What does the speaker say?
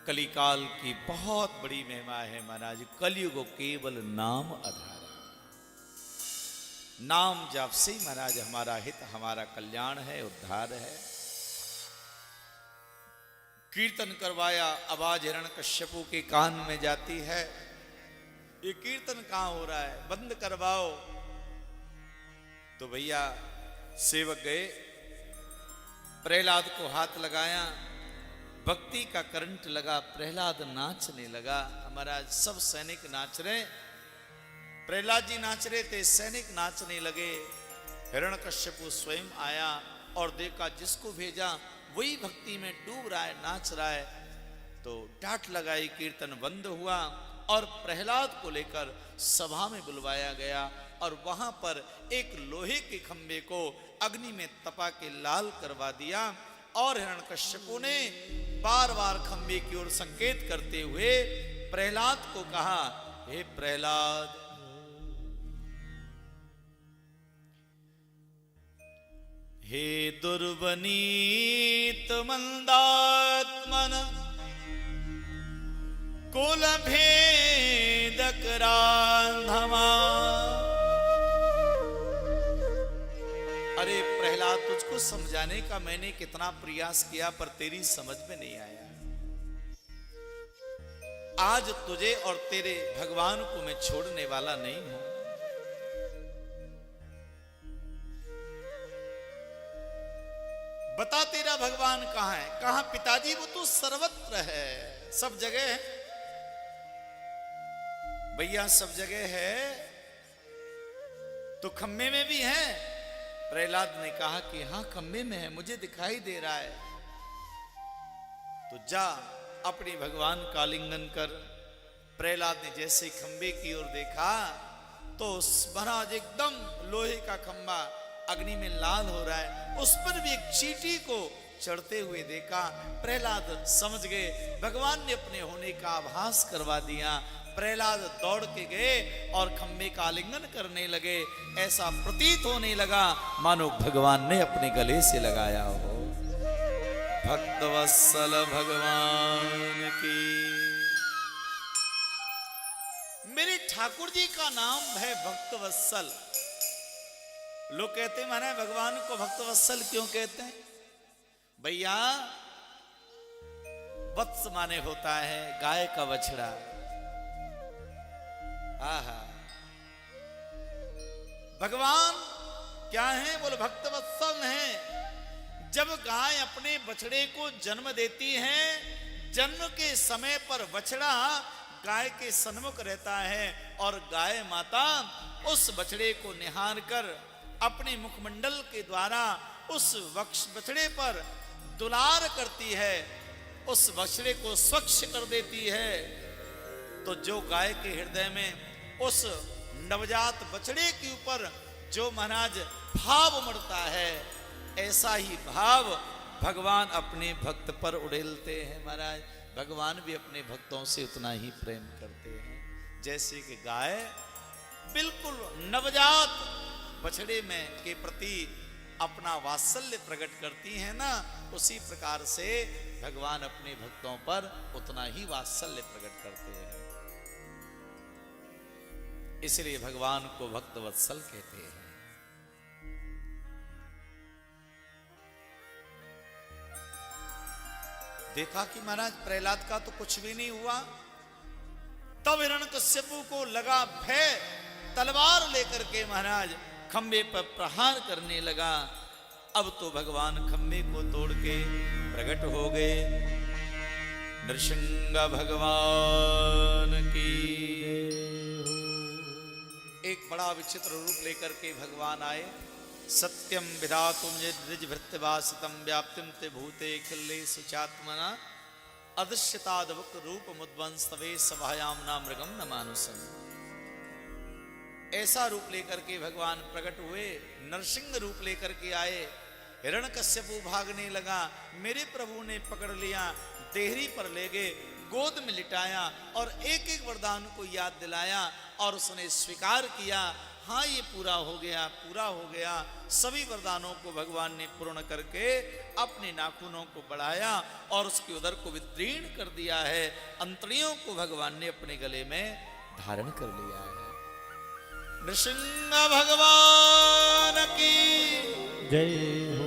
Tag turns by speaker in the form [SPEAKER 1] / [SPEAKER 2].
[SPEAKER 1] कलिकाल की बहुत बड़ी महिमा है महाराज। कलयुग केवल नाम आधारा, नाम जप से ही महाराज हमारा हित, हमारा कल्याण है, उद्धार है। कीर्तन करवाया, आवाज हिरण्यकश्यपु के कान में जाती है, ये कीर्तन कहां हो रहा है, बंद करवाओ। तो भैया सेवक गए, प्रहलाद को हाथ लगाया, भक्ति का करंट लगा, प्रहलाद नाचने लगा। हमारा सब सैनिक नाच रहे, प्रहलाद जी नाच रहे थे, सैनिक नाचने लगे। हिरण्यकश्यपु स्वयं आया और देखा जिसको भेजा वही भक्ति में डूब रहा है, नाच रहा है। तो डांट लगाई, कीर्तन बंद हुआ और प्रहलाद को लेकर सभा में बुलवाया गया और वहां पर एक लोहे के खंभे को अग्नि में तपा के लाल करवा दिया। और हिरण्यकश्यपु ने बार बार खंभे की ओर संकेत करते हुए प्रहलाद को कहा, हे प्रहलाद, हे दुर्वनीत मंदात्मन कुल भेदक रांधवा। अरे प्रहलाद, तुझको समझाने का मैंने कितना प्रयास किया पर तेरी समझ में नहीं आया। आज तुझे और तेरे भगवान को मैं छोड़ने वाला नहीं हूं। बता तेरा भगवान कहां है? कहां पिताजी? वो तो सर्वत्र है, सब जगह है भैया, सब जगह है। तो खम्भे में भी है? प्रहलाद ने कहा कि हां खम्भे में है, मुझे दिखाई दे रहा है। तो जा अपने भगवान का आलिंगन कर। प्रहलाद ने जैसे खंभे की ओर देखा तो महाराज एकदम लोहे का खंभा अग्नि में लाल हो रहा है, उस पर भी एक चींटी को चढ़ते हुए देखा। प्रहलाद समझ गए भगवान ने अपने होने का आभास करवा दिया। प्रहलाद दौड़ के गए और खंभे का आलिंगन करने लगे। ऐसा प्रतीत होने लगा मानो भगवान ने अपने गले से लगाया हो। भक्तवत्सल भगवान की। मेरे ठाकुर जी का नाम है भक्तवत्सल। लोग कहते हैं महाराज भगवान को भक्तवत्सल क्यों कहते हैं? भैया वत्स माने होता है गाय का बछड़ा। आहा, भगवान क्या है? बोले भक्तवत्सल हैं। जब गाय अपने बछड़े को जन्म देती है, जन्म के समय पर बछड़ा गाय के सन्मुख रहता है और गाय माता उस बछड़े को निहार कर अपने मुखमंडल के द्वारा उस बछड़े पर दुलार करती है, उस बछड़े को स्वच्छ कर देती है। तो जो गाय के हृदय में उस नवजात बछड़े के ऊपर जो महाराज भाव उमड़ता है, ऐसा ही भाव भगवान अपने भक्त पर उड़ेलते हैं। महाराज भगवान भी अपने भक्तों से उतना ही प्रेम करते हैं जैसे कि गाय बिल्कुल नवजात बछड़े में के प्रति अपना वात्सल्य प्रकट करती है ना, उसी प्रकार से भगवान अपने भक्तों पर उतना ही वात्सल्य प्रकट करते हैं। इसलिए भगवान को भक्तवत्सल कहते हैं। देखा कि महाराज प्रहलाद का तो कुछ भी नहीं हुआ। तब हिरण्यकश्यपु को लगा भय, तलवार लेकर के महाराज खंबे पर प्रहार करने लगा। अब तो भगवान खंबे को तोड़ के प्रकट हो गए। नृसिंह भगवान की। एक बड़ा विचित्र रूप लेकर के भगवान आए। सत्यम विधातुम यद्विजभृत्यवासितम व्याप्तिम ते भूते खिल्लेषु चात्मना अदृश्यतादवक रूप मुद्वंस्तवे सभायाम ना मृगम न मानुसम। ऐसा रूप लेकर के भगवान प्रकट हुए, नरसिंह रूप लेकर के आए। हिरण्यकश्यपु भागने लगा, मेरे प्रभु ने पकड़ लिया, देहरी पर ले गए, गोद में लिटाया और एक एक वरदान को याद दिलाया और उसने स्वीकार किया, हाँ ये पूरा हो गया। सभी वरदानों को भगवान ने पूर्ण करके अपने नाखूनों को बढ़ाया और उसके उदर को विदीर्ण कर दिया है। अंतड़ियों को भगवान ने अपने गले में धारण कर लिया है। नृसिंह भगवान की
[SPEAKER 2] जय हो।